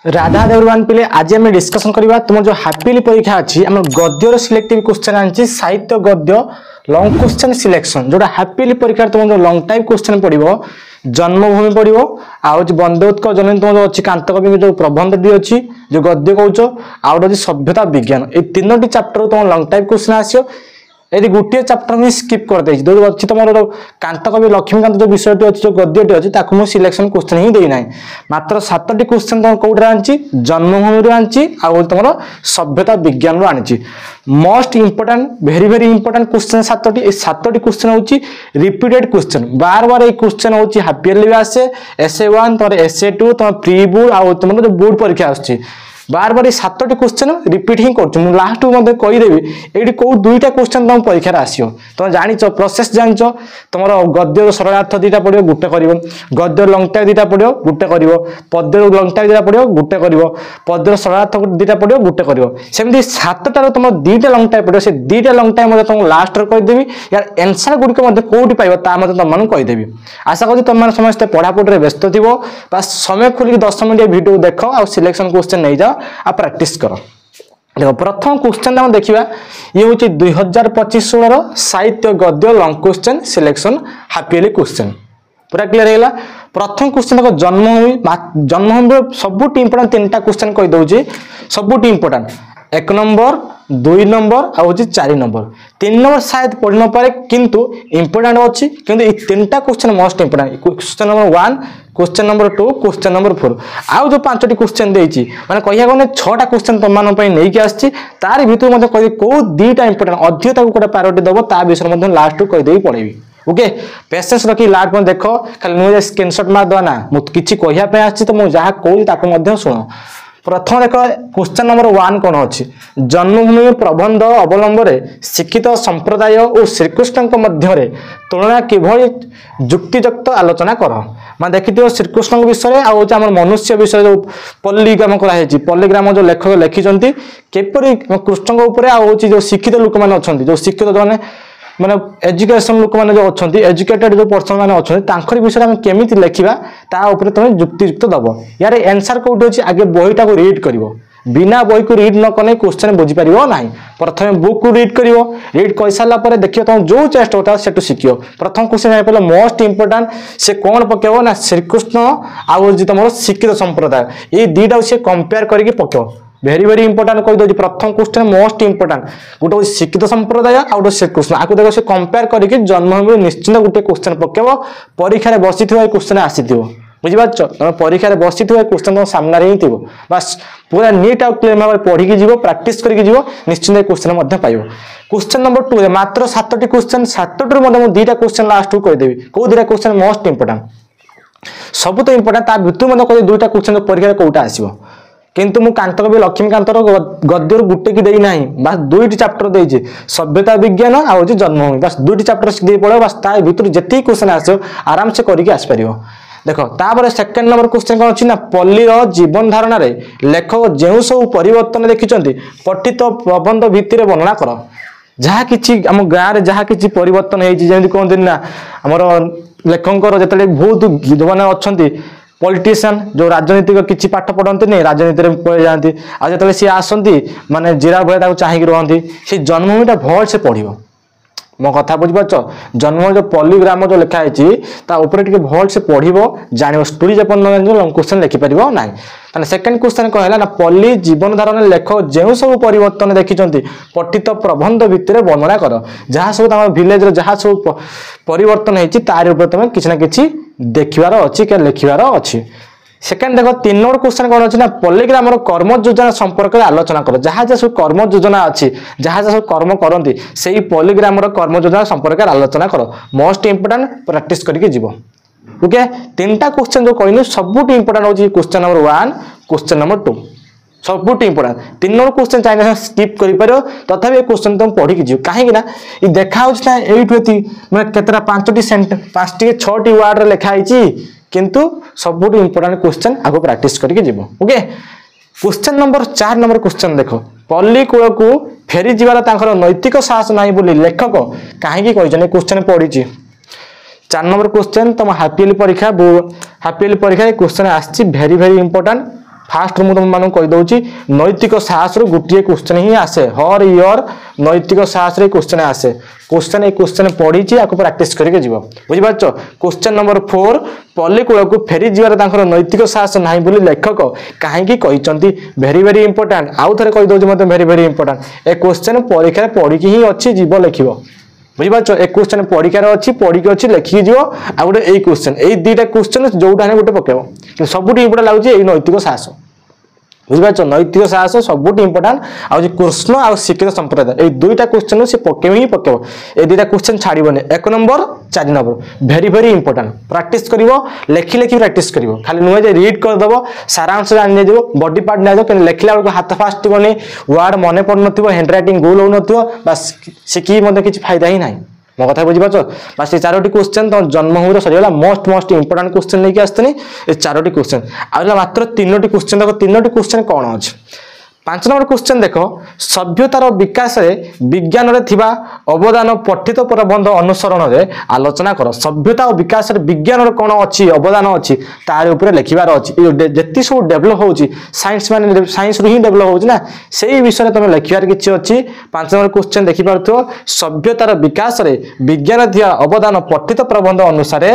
राधा देवरवान पिले आज आम डिस्कसन करवा तुम जो हाफिली परीक्षा अच्छी आम गद्यर सिलेक्टिव क्वेश्चन आनी साहित्य गद्य लंग क्वेश्चन सिलेक्शन जोटा हाफिली परीक्षा तुम जो लंग टाइप क्वेश्चन पड़ो जन्मभूमि पड़ो आज बंदे उत्कल जननी तुम जो अच्छी कांत कवि जो प्रबंध दी अच्छी जो गद्य कौच आउट सभ्यता विज्ञान ये तीनो चैप्टर तुम लंग टाइप क्वेश्चन आसो यदि गोटे चैप्टर मुझे स्किप कर देछि जो अच्छी तुम कांत कवि लक्ष्मीकांत जो विषयटी अच्छी जो गद्यटी अच्छी ताकू मुझे सिलेक्शन क्वेश्चन ही देना मात्र 7टी क्वेश्चन तुम कौट आनी जन्मभूमि आनी आउ तुम सभ्यता विज्ञान आनी most important very very important question 7टी 7टी क्वेश्चन होची रिपीटेड क्वेश्चन बार बार ये क्वेश्चन होची हाफ ईयरली आसे SA1 तुम SA2 तुम प्री बोर्ड आउ तुम जो बोर्ड परीक्षा आछी बार बार 7टी क्वेश्चन रिपीट ही कर लास्ट कहीदेवी ये कौ दुईटा क्वेश्चन तुम परीक्षा आसो तुम जान प्रोसेस जान तुम गद्य सरलार्थ दीटा पड़ो गोटे कर गद्य लंग टाइप दीटा पड़ो गोटे कर पद्य लंग टाइप दीटा पड़ो गोटे कर पद्य सरलार्थ दीटा पड़ो गोटे कर सेमती 7टार तुम दुईटा लंग टाइप पड़ो से दुईटा लंग टाइप तुम लास्ट कहीदेवी यार एनसर गुड़िक कौटी पाइब तुम कहीदेवी आशा करी तुम समस्ते पढ़ापढ़ी व्यस्त थी बस समय खोलिक 10 मिनट वीडियो देख आ सिलेक्शन क्वेश्चन नहीं जाओ आ प्रैक्टिस कर देखो प्रथम क्वेश्चन हम देखा ये हूँ 2025-16 साहित्य गद्य long question selection half yearly question पूरा क्लियर है प्रथम क्वेश्चन देखो जन्मभूमि सबुठ इंपोर्टेंट 3टा क्वेश्चन कही दउची सबुठ इंपोर्टेंट 1 नंबर 2 नंबर आउ 4 नंबर 3 नंबर शायद पढ़ न पारे किंतु इंपोर्टेंट अच्छी किंतु ये 3टा question most important question number 1 question number 2 question number 4 आउ जो 5टी क्वेश्चन देछि माने कहिया गने 6टा क्वेश्चन तुम मान पई नै कि आछि तार भितर मते कहि को दुईटा इंपोर्टेंट अधिक ताको कोटा प्रायोरिटी दबो ता विषय मते लास्ट कहि देई पड़ेबी ओके पेशेंस रखी लास्ट में देखो खाली नुजे स्क्रीनशॉट मार दो ना मु किछि कहिया पे आछि तो मु जहा कोइ ताको मते सुनो प्रथम देख क्वेश्चन नंबर 1 कौन अच्छी जन्मभूमि प्रबंध अवलंब शिक्षित संप्रदाय और श्रीकृष्ण मध्य तुलना किभली युक्तियुक्त आलोचना कर मैं देखी श्रीकृष्ण विषय आम मनुष्य विषय जो पल्लीग्राम कराई पल्लीग्राम जो लेखक लिखिं केपरी कृष्ण जो शिक्षित लोक मैंने अच्छा जो शिक्षित जो माने एजुकेशन लोक मैंने जो अच्छा एजुकेटेड जो पर्सन मैंने अच्छा विषय में केमी लिखा तुम युक्तियुक्त दब यार आंसर कौट अच्छी आगे बहीटा को रीड कर बिना बही को रीड न कले क्वेश्चन बुझीपार ना प्रथम बुक को रीड कर रीड कर सारापर देखिए तुम जो चेस्ट होता है से शिख प्रथम क्वेश्चन जापर मोस्ट इंपोर्टेंट से कौन पकेब ना श्रीकृष्ण आउ तुम शिक्षित संप्रदाय ये दुईटा से कंपेयर करके पकेब वेरी वेरी इंपोर्टेंट कही दो प्रथम क्वेश्चन मोस्ट इंपोर्टेंट गोटे शिक्षित संप्रदाय आउ श्रीकृष्ण आपको देखो से कंपेयर करके जन्मभूमि निश्चित गोटे क्वेश्चन पकेब परीक्षा बसी क्वेश्चन आसी बुझीपार तुम परीक्षा बसी क्वेश्चन तुम सामने ही थी बस पूरा नीट आउ क्लियर भाव पढ़ी जीव प्रैक्टिस करके जीव निश्चित क्वेश्चन पाइब क्वेश्चन नंबर 2 मात्र 7टी क्वेश्चन 7टू मुझे दुईटा क्वेश्चन लास्ट को कहीदेवी कौ दुईटा क्वेश्चन मोस्ट इंपोर्टेंट सब तो इंपोर्टेंट भितर कह दुईटा क्वेश्चन परीक्षा कौटा आसो किंतु मु कांत कवि लक्ष्मीकांत गद्यर गुटे की देना बस 2टी चैप्टर देछि सभ्यता विज्ञान आउ जन्मभूमि बस 2टी चैप्टर दे पड़ो बस ता भितर जति क्वेश्चन आसो आराम से करके आस पारियो देखो तापर सेकंड नंबर क्वेश्चन कौन अच्छी ना पल्लीर जीवन धारणा रे लेखक जो सब परिवर्तन देखिं पठित प्रबंध भित्तिर वर्णना कर जहाँ कि आम गाँव जहाँ कि परिवर्तन होती कहते ना आमर लेखकर जो बहुत जो मैंने अच्छा पॉलिटिशियन जो राजनीतिक किसी पाठ पढ़ते नहीं राजनीति में पड़े जाती आज सी आसती माने जीरा भाई चाहिए रहती से जन्मभूमिटा भल से पढ़ मो कथा बुझीपार जन्म जो पल्लीग्राम जो लिखाई भल से पढ़ जान स्टोरी जपन लंग क्वेश्चन लिखिपार ना ताने सेकंड क्वेश्चन कहला ना पल्ली जीवन धारण लेखक जो सब परिवर्तन देखिं पठित प्रबंध भितर वर्णना कर जहाँ सब विलेज जहाँ सब परिवर्तन होती तार तुम किसी ना कि देखिबार अच्छी क्या लिखिबार अच्छी सेकेंड देखो 3 नंबर क्वेश्चन कौन अच्छी ना पल्लीग्राम कर्म योजना संपर्क में आलोचना कर जहाँ जहाँ सब कर्म योजना अच्छी जहाँ जहाँ सब कर्म करती से ही पल्लीग्राम कर्म योजना संपर्क में आलोचना कर मोस्ट इंपोर्टेंट प्रैक्टिस करके जीव ओके 3टा क्वेश्चन जो कहनी सबुठ इंपोर्टेंट होची क्वेश्चन नंबर 1 क्वेश्चन नंबर 2 सबुठ इंपोर्टेंट 3 नंबर क्वेश्चन चाहिए स्किप कर तथापि क्वेश्चन तुम पढ़ी जीव कहीं ये देखा मैं केतरा 5टी सेंटेंस 5टी 6टी वर्ड लिखाई किंतु सबुठ इंपोर्टेंट क्वेश्चन आगो प्रैक्टिस करके जीव okay question number 4 number question देखो पल्ली कूल को फेरी जीवार नैतिक साहस ना बोली लेखक कहीं क्वेश्चन पढ़ी 4 नंबर क्वेश्चन तुम हाफ ईयरली परीक्षा क्वेश्चन आसी भेरी भेरी इंपोर्टेंट फास्ट मुझे तुम कही दूसरी नैतिक साहस गोटे क्वेश्चन ही आसे हर इयर नैतिक साहस क्वेश्चन आसे क्वेश्चन ये क्वेश्चन पढ़ी प्राक्ट करके जीव बुझीपार क्वेश्चन नंबर 4 पल्लीकूल को फेरी जीवार नैतिक साहस ना बोली लेखक कहीं कहते भेरी भेरी इंपोर्टाट आउ थे कहीदे मतलब भेरी भेरी इंपोर्टाट ए क्वेश्चन परीक्षा पढ़ी ही अच्छी जीव लिख बुझीपार एक क्वेश्चन परीक्षार अच्छी पढ़ी अच्छी लिखिकी जीव आ गोटे यही क्वेश्चन यही दुईटा क्वेश्चन जोटा गोटे पकेब सबुठ इंपोर्टाट लगे ये नैतिक साहस बुझीपार नैतिक साहस सबुठ इंपोर्टाट आज कृष्ण आ शिक्षित संप्रदाय ये दुईटा क्वेश्चन से पकेब ही पकेब ये दुईटा क्वेश्चन छाड़बनी 1 नंबर 4 नंबर भेरी भेरी इंपोर्टाट प्राक्ट कर लेखि लेखि प्राक्ट कर खाली नुहे जे रीड करदेव सारांश जान बॉडी पार्ट नहीं कि लिखला बेलू हाथ फास्ट बनी वर्ड मन पड़ न हैंड रईटिंग गोल हो बस शिखी किसी फायदा ही ना मो कथा बुझीपार बास ये 4टी क्वेश्चन तुम जन्म हुए सरीगला मोस्ट इंपोर्टाट क्वेश्चन लेके आसनी ये 4टी क्वेश्चन आ मात्र 3टी क्वेश्चन देख 3टी क्वेश्चन कौन अच्छे 5 नंबर क्वेश्चन देख सभ्यतार विकास विज्ञान अवदान पठित प्रबंध अनुसरण में आलोचना कर सभ्यता और विकास विज्ञान कौन अच्छी अवदान अच्छी तार उपर लिखार अच्छी जी सब डेभलप हो साइंस मान साइंस रू ही डेभलप होना से विषय तुम लिखार किसी अच्छी 5 नंबर क्वेश्चन देखिपु सभ्यतार विकास विज्ञान दिया अवदान पठित प्रबंध अनुसार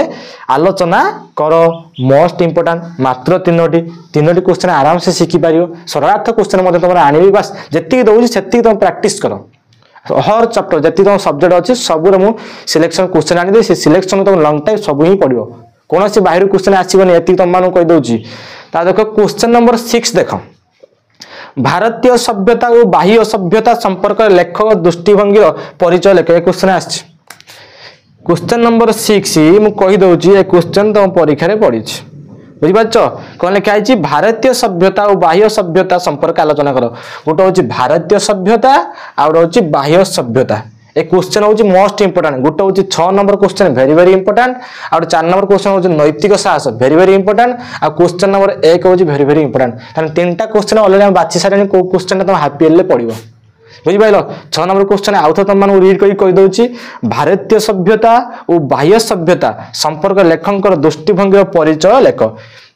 आलोचना कर मोस्ट इंपोर्टाट मात्र 3टी क्वेश्चन आराम से शिखिपार सरलार्थ क्वेश्चन तुम आने बास जी दौर से तुम प्राक्ट कर हर चैप्टर जी तुम सब्जेक्ट अच्छे सब सिलेक्शन क्वेश्चन आनी से सिलेक्शन तुम लंग टाइम सब ही पढ़ो कौन से बाहर क्वेश्चन आसबनी ये तुम मानू कहीदे देख क्वेश्चन नंबर 6 देख भारतीय सभ्यता और बाह्य सभ्यता संपर्क लेखक दृष्टिभंगी परिचय लेख क्वेश्चन आ क्वेश्चन नंबर 6 मुझे कहीदे ये क्वेश्चन तुम परीक्षा पड़ी बुझीपार कौन लिखाई भारतीय सभ्यता और बाह्य सभ्यता संपर्क आलोचना कर गोटे हूँ भारतीय सभ्यता आ गोटे हूँ बाह्य सभ्यता ए क्वेश्चन हूँ मोस्ट इंपोर्टाट गोटे हूँ 6 नंबर क्वेश्चन भेरी भेरी इंपोर्टाट आ 4 नंबर क्वेश्चन हूँ नैतिक साहस भेरी भेरी इंपोर्टाट आ क्वेश्चन नंबर 1 हूँ भेरी भेरी इंपोर्टाट 3टा क्वेश्चन अलरेडी बाछी सारे कौ क्वेश्चन तुम हापी एल पढ़ बुझिपार 6 नंबर क्वेश्चन आउ थे तुम रीड कहीदे भारतीय सभ्यता और बाह्य सभ्यता संपर्क लेखक दृष्टिभंगी परिचय लेख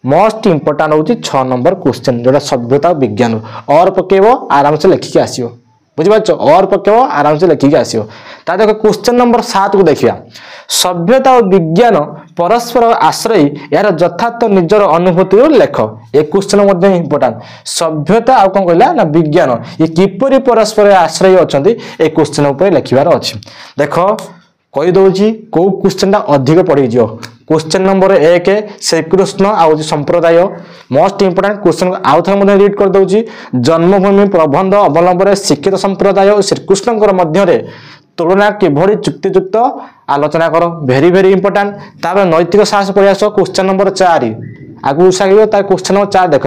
मोस्ट इंपोर्टाट हूँ 6 नंबर क्वेश्चन जोटा सभ्यता विज्ञान और पकेब आराम से लिखिकी आसो बुझिपार और पकेब आराम से लिखिकी आसो देख क्वेश्चन नंबर 7 को देखिया सभ्यता और विज्ञान परस्पर आश्रय यार यथार्थ निजर अनुभूति लेख ए क्वेश्चन इंपोर्टाट सभ्यता आ कौन कहला ना विज्ञान ये किपरि परस्पर आश्रय अच्छा ए क्वेश्चन उपर लिखार अच्छे देख कहीदे कौ क्वेश्चन अधिक पढ़ी क्वेश्चन नंबर 1 श्रीकृष्ण आउ संप्रदाय मोस्ट इंपोर्टाट क्वेश्चन आउ थे रीड कर दूसरी जन्मभूमि प्रबंध अवलंबन शिक्षित संप्रदाय और श्रीकृष्ण मध्य तुलना किभली चुक्तियुक्त आलोचना कर भेरी भेरी इंपोर्टाट तापर नैतिक साहस पढ़ी आस क्वेश्चन नंबर 4 आगु सागर क्वेश्चन नंबर 4 देख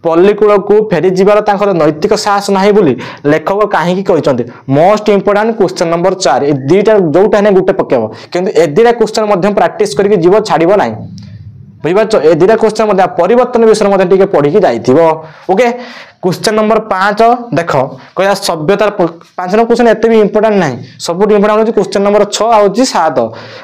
पल्लीकूल को फेरी जीवार नैतिक साहस ना बोली लेखक कहीं कहते मोस्ट इंपोर्टाट क्वेश्चन नंबर 4 दुईटा जोटा नहीं गोटे पकेब कि ए दुईटा क्वेश्चन प्राक्ट करके जीव छाड़ ना बुझीपार ए दुईटा क्वेश्चन परिवर्तन विषय पढ़ी जाइए ओके क्वेश्चन नंबर 5 देख कह सभ्यतार 5 नंबर क्वेश्चन एत भी इंपोर्टाट ना सब इंपोर्टाट क्वेश्चन नंबर 6 आ 7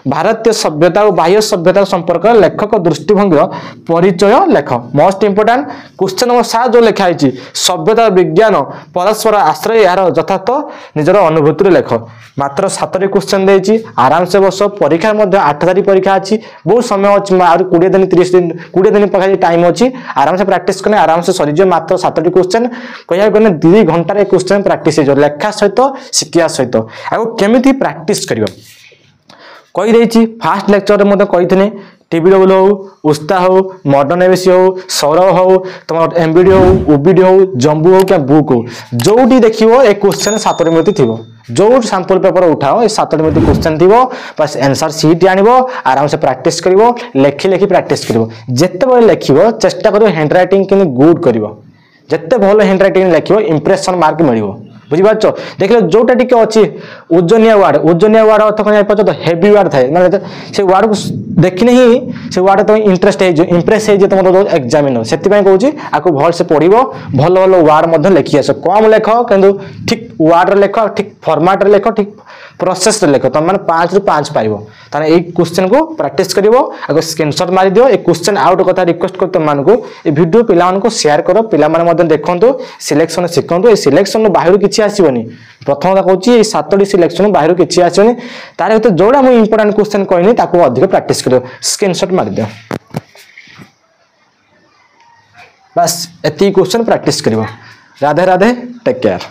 भारतीय सभ्यता और बाह्य सभ्यता संपर्क लेखक दृष्टिभंगी परिचय लेख मोस्ट इंपोर्टाट क्वेश्चन नंबर 7 जो लिखाई सभ्यता विज्ञान परस्पर आश्रय यार यथार्थ निजर अनुभूति लेख मात्र 7टी क्वेश्चन देती आराम से बस परीक्षा 8 तारीख परीक्षा अच्छी बहुत समय अच्छी 20 दिन 30 दिन 20 दिन पाखे टाइम अच्छी आराम से प्राक्ट करने आराम से सरीज मात्र 7टी क्वेश्चन कह 2 घंटे क्वेश्चन प्राक्ट लेखा सहित शिक्षा सहित आगे केमी प्राक्ट कर कहीदे फास्ट लेक्चर में कही TBW हो उस्ता हो मॉडर्न एबीसी हो सौरभ हो तुम एमबीडी हो ओबीडी हो जम्बू हो क्या बुक हो जोटी देखो ए क्वेश्चन 7 मिनट थी जो सैंपल पेपर उठाओ 7 मिनट क्वेश्चन थी बस आंसर सीट आन आराम से प्राक्ट कर लेखि लेखि प्राक्ट कर जिते लिख चेष्टा कर हैंड रईटिंग कि गुड कर जिते भल हैंड रईटिंग लिख इंप्रेशन मार्क मिल बुझीपार देख लो जोटा टी अच्छी ओजनिया वार्ड अर्थ कौन जापर तो हेवी वार्ड थाए माने से वार्ड को देखने ही से वार्ड तुम इंटरेस्ट इंप्रेस तुम एग्जामिनर से कहूँ आपको भल से पढ़ भल भल वार्ड लिखी आस कम लेख कि ठीक वार्ड लेख ठीक फर्माट लेख ठीक प्रोसेस लेख तुम मैंने 5 रु 5 पाइब ताने ए क्वेश्चन को प्रैक्टिस करिवो आगो स्क्रीनशॉट मारि दियो ए क्वेश्चन आउट कथा रिक्वेस्ट कर तुम मानको ए वीडियो पिला मानको शेयर करो पिला माने मदन देखंतु सिलेक्शन सिखंतु ए सिलेक्शन बाहिर किछि आसीबनी प्रथम ता कहूची ए 7टी सिलेक्शन बाहिर किछि आसीबनी तारे तो जोडा मु इंपोर्टेंट क्वेश्चन कहनी ताको अधिक प्रैक्टिस करियो स्क्रीनशॉट मारि दियो बस एती क्वेश्चन प्रैक्टिस करिवो राधे राधे टेक केयर।